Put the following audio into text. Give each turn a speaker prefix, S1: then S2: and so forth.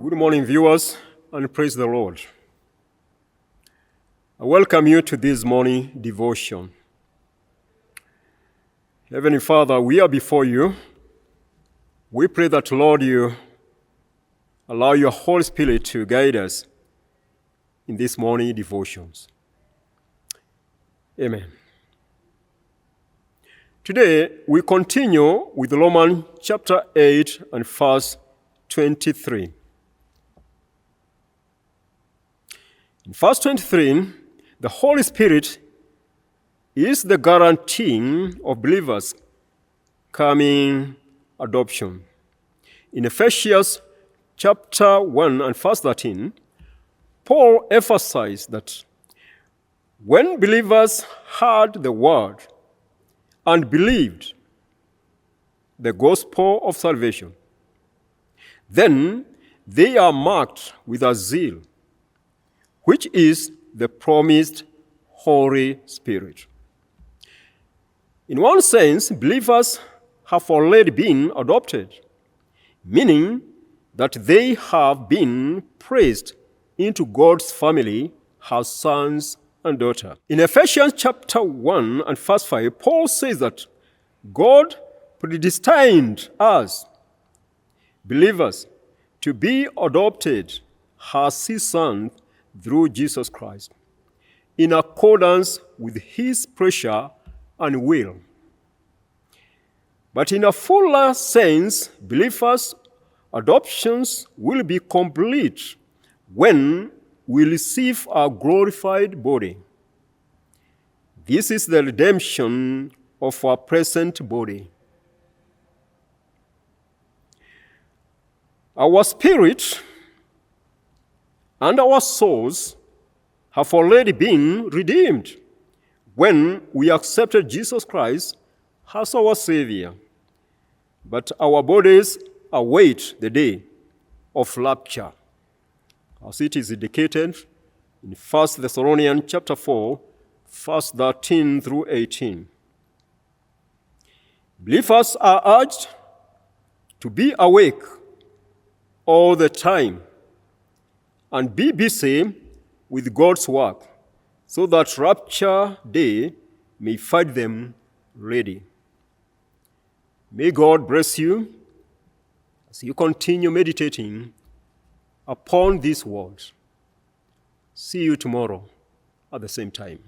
S1: Good morning, viewers, and praise the Lord. I welcome you to this morning devotion. Heavenly Father, we are before you. We pray that, Lord, you allow your Holy Spirit to guide us in this morning devotions. Amen. Today, we continue with Romans chapter 8 and verse 23. In verse 23, the Holy Spirit is the guarantee of believers' coming adoption. In Ephesians chapter 1 and verse 13, Paul emphasized that when believers heard the word and believed the gospel of salvation, then they are marked with a zeal, which is the promised Holy Spirit. In one sense, believers have already been adopted, meaning that they have been placed into God's family as sons and daughters. In Ephesians chapter 1 and verse 5, Paul says that God predestined us, believers, to be adopted as his sons through Jesus Christ, in accordance with his pleasure and will. But in a fuller sense, believers' adoptions will be complete when we receive our glorified body. This is the redemption of our present body. Our spirit and our souls have already been redeemed when we accepted Jesus Christ as our Savior. But our bodies await the day of rapture, as it is indicated in 1 Thessalonians chapter 4, verse 13 through 18. Believers are urged to be awake all the time and be busy with God's work, so that rapture day may find them ready. May God bless you as you continue meditating upon these words. See you tomorrow at the same time.